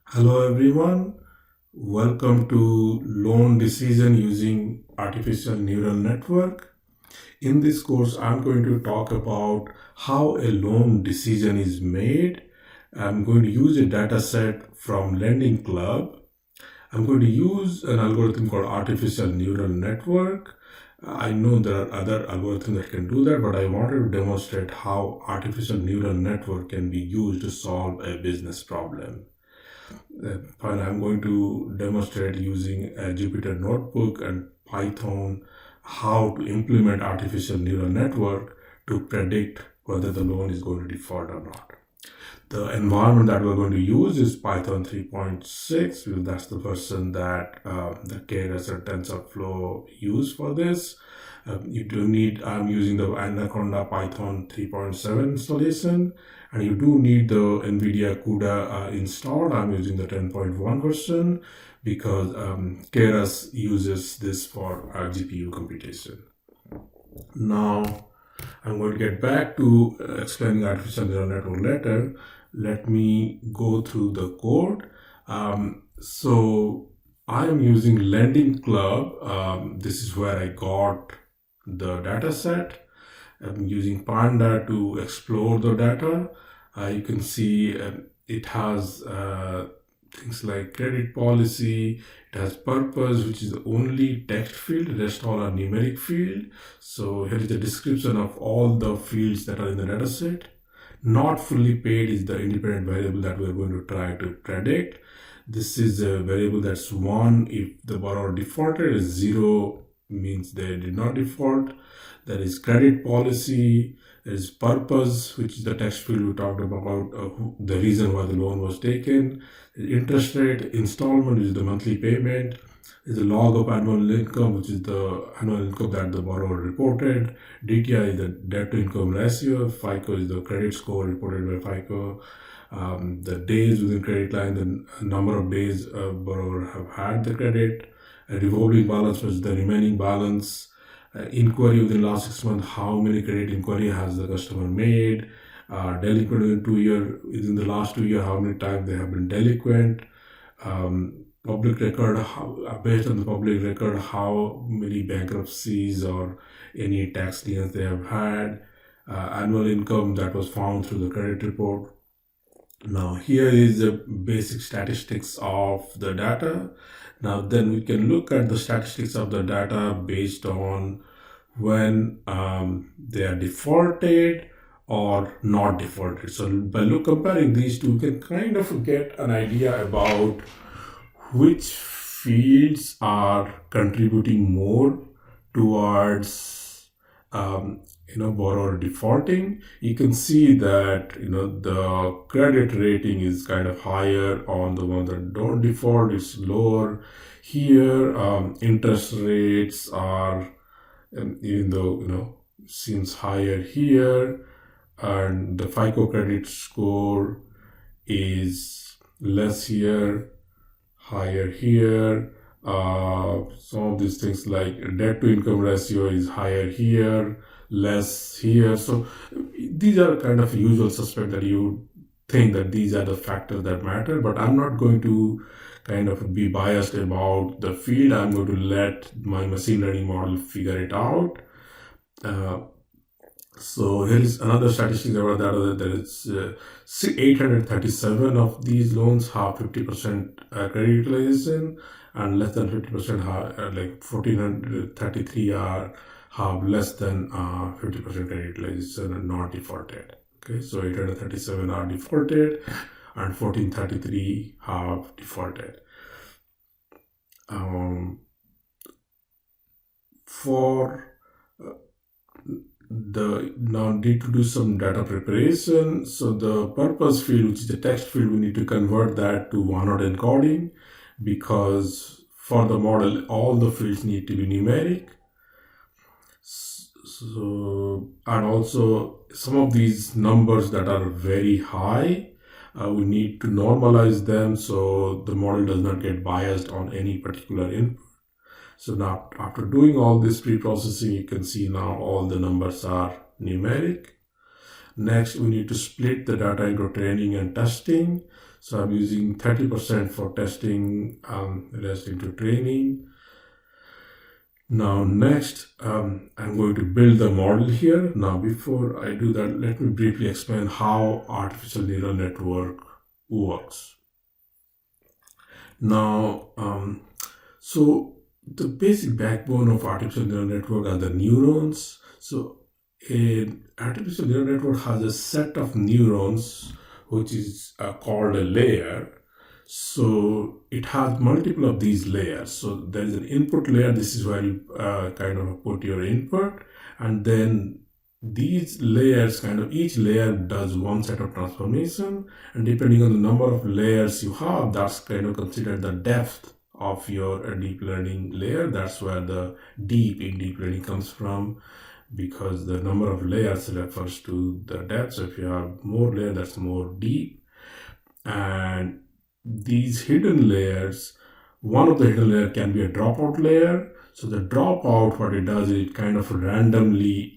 Hello everyone, welcome to Loan Decision using Artificial Neural Network. In this course, I'm going to talk about how a loan decision is made. I'm going to use a data set from Lending Club. I'm going to use an algorithm called Artificial Neural Network. I know there are other algorithms that can do that, but I wanted to demonstrate how Artificial Neural Network can be used to solve a business problem. Fine, I'm going to demonstrate using a Jupyter Notebook and Python how to implement artificial neural network to predict whether the loan is going to default or not. The environment that we're going to use is Python 3.6 because that's the version that the Keras or TensorFlow use for this. You do need, I'm using the Anaconda Python 3.7 installation, and you do need the NVIDIA CUDA installed. I'm using the 10.1 version because Keras uses this for GPU computation. Now, I'm going to get back to explaining artificial neural network later. Let me go through the code. So I am using Lending Club. This is where I got the data set. I'm using Panda to explore the data. You can see it has things like credit policy, it has purpose, which is the only text field, the rest all are numeric field. So here is the description of all the fields that are in the data set. Not fully paid is the independent variable that we're going to try to predict. This is a variable that's 1 if the borrower defaulted, 0 means they did not default. There is credit policy, there is purpose, which is the text field we talked about, the reason why the loan was taken. Interest rate, installment, which is the monthly payment. There's a log of annual income, which is the annual income that the borrower reported. DTI is the debt to income ratio. FICO is the credit score reported by FICO. The days within credit line, the number of days a borrower have had the credit. A revolving balance, which is the remaining balance. Inquiry within the last 6 months, how many credit inquiry has the customer made. Delinquent within 2 years, within the last 2 years, how many times they have been delinquent. Public record, based on the public record, how many bankruptcies or any tax liens they have had. Annual income that was found through the credit report. Now here is the basic statistics of the data. Now then we can look at the statistics of the data based on when they are defaulted or not defaulted. So by comparing these two, we can kind of get an idea about which fields are contributing more towards borrower defaulting. You can see that the credit rating is kind of higher on the ones that don't default. It's lower here. Interest rates are even though seems higher here, and the FICO credit score is less here, higher here. Some of these things like debt to income ratio is higher here, less here. So these are kind of usual suspect that you think that these are the factors that matter, but I'm not going to kind of be biased about the field. I'm going to let my machine learning model figure it out. So here is another statistic about that is 837 of these loans have 50% credit utilization, and less than 50% have, like 1433 have less than 50% credit utilization and not defaulted. Okay, so 837 are defaulted and 1433 have defaulted. Now need to do some data preparation. So the purpose field, which is the text field, we need to convert that to one-hot encoding because for the model, all the fields need to be numeric. So, and also some of these numbers that are very high, we need to normalize them so the model does not get biased on any particular input. So now after doing all this pre-processing, you can see now all the numbers are numeric. Next, we need to split the data into training and testing. So I'm using 30% for testing, rest into training. Now next, I'm going to build the model here. Now before I do that, let me briefly explain how artificial neural network works. Now, so the basic backbone of artificial neural network are the neurons. So an artificial neural network has a set of neurons which is called a layer. So it has multiple of these layers. So there is an input layer. This is where you kind of put your input, and then these layers, kind of each layer does one set of transformation, and depending on the number of layers you have, that's kind of considered the depth of your deep learning layer. That's where the deep in deep learning comes from, because the number of layers refers to the depth. So if you have more layers, that's more deep. And these hidden layers, one of the hidden layer can be a dropout layer. So the dropout, what it does is it kind of randomly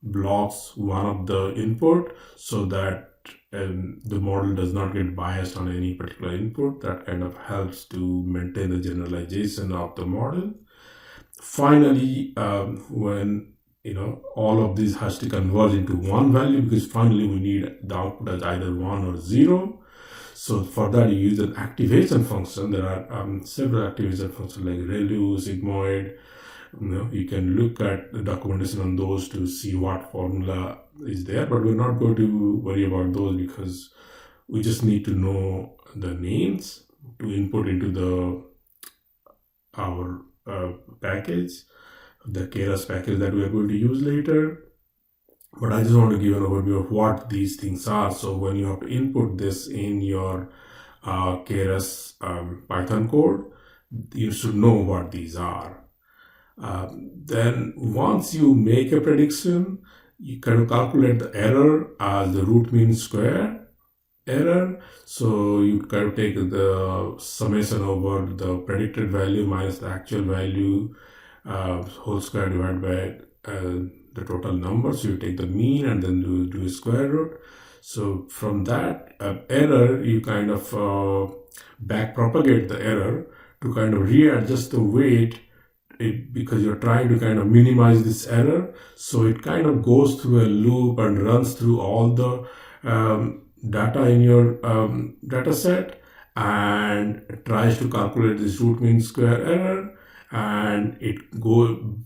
blocks one of the input so that the model does not get biased on any particular input. That kind of helps to maintain the generalization of the model. Finally, when all of this has to converge into one value, because finally we need the output as either 1 or 0. So for that, you use an activation function. There are several activation functions like ReLU, sigmoid. You can look at the documentation on those to see what formula is there, but we're not going to worry about those because we just need to know the names to input into our package, the Keras package that we are going to use later. But I just want to give an overview of what these things are. So when you have to input this in your Keras Python code, you should know what these are. Then once you make a prediction, you can calculate the error as the root mean square error. So you can take the summation over the predicted value minus the actual value whole square divided by the total number. So you take the mean and then do a square root. So from that error, you kind of back propagate the error to kind of readjust the weight, because you're trying to kind of minimize this error. So it kind of goes through a loop and runs through all the data in your data set and tries to calculate this root mean square error, and it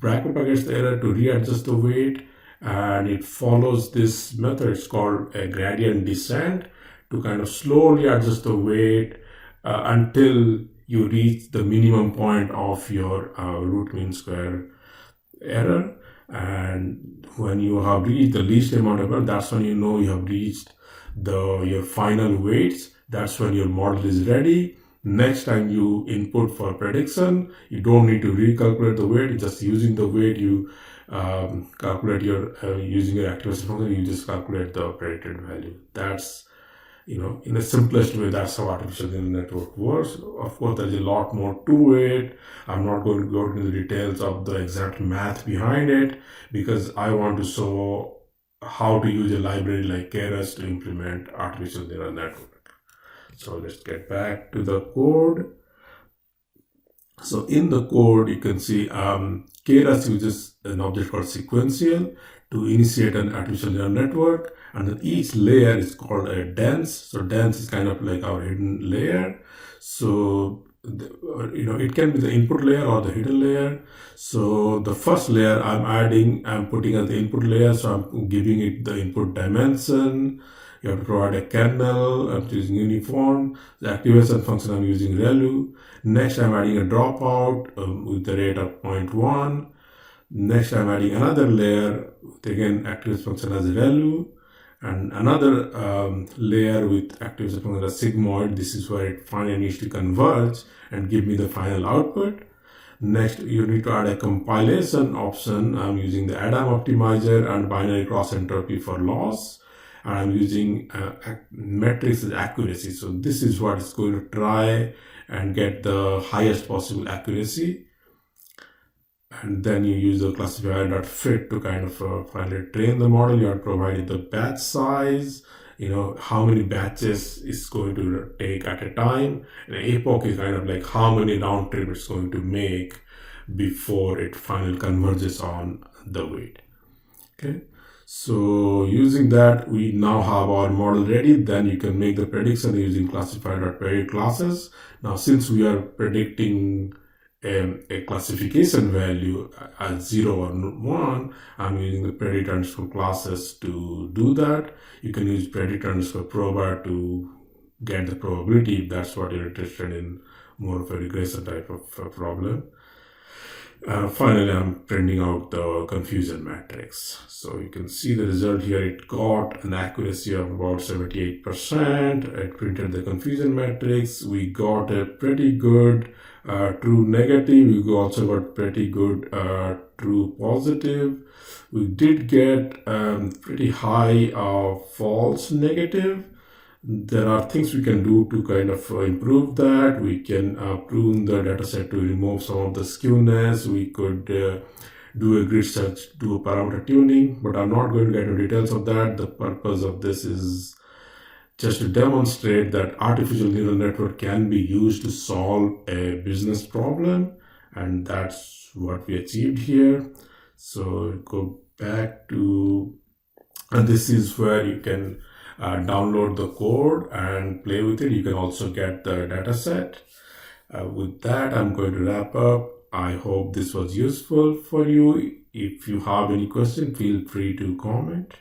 back propagates the error to readjust the weight, and it follows this method. It's called a gradient descent to kind of slowly adjust the weight until you reach the minimum point of your root mean square error. And when you have reached the least amount of error, that's when you know you have reached your final weights. That's when your model is ready. Next time you input for prediction, you don't need to recalculate the weight. Just using the weight, you calculate using your activation function, you just calculate the predicted value. That's, in the simplest way, that's how artificial neural network works. Of course, there's a lot more to it. I'm not going to go into the details of the exact math behind it, because I want to show how to use a library like Keras to implement artificial neural network. So let's get back to the code. So in the code, you can see Keras uses an object called sequential to initiate an artificial neural network, and then each layer is called a dense. So dense is kind of like our hidden layer. So it can be the input layer or the hidden layer. So the first layer I'm putting as the input layer. So I'm giving it the input dimension. You have to provide a kernel. I'm using uniform. The activation function, I'm using ReLU. Next, I'm adding a dropout with the rate of 0.1. Next, I'm adding another layer with, again, activation function as ReLU. And another layer with activation function as sigmoid. This is where it finally needs to converge and give me the final output. Next, you need to add a compilation option. I'm using the ADAM optimizer and binary cross entropy for loss. And I'm using metrics as accuracy. So this is what it's going to try and get the highest possible accuracy. And then you use the classifier.fit to kind of finally train the model. You are providing the batch size, how many batches is going to take at a time. And epoch is kind of like how many round trip it's going to make before it finally converges on the weight. Okay, so using that, we now have our model ready. Then you can make the prediction using classifier.predict classes. Now, since we are predicting a classification value as 0 or 1, I'm using the predict underscore classes to do that. You can use predict underscore proba to get the probability if that's what you're interested in, more of a regression type of problem. Finally, I'm printing out the confusion matrix. So you can see the result here. It got an accuracy of about 78%. It printed the confusion matrix. We got a pretty good true negative. We also got pretty good true positive. We did get pretty high false negative. There are things we can do to kind of improve that. We can prune the dataset to remove some of the skewness. We could do a grid search, do a parameter tuning, but I'm not going to get into details of that. The purpose of this is just to demonstrate that artificial neural network can be used to solve a business problem, and that's what we achieved here. So go back to, and this is where you can download the code and play with it. You can also get the data set. With that, I'm going to wrap up. I hope this was useful for you. If you have any question, feel free to comment.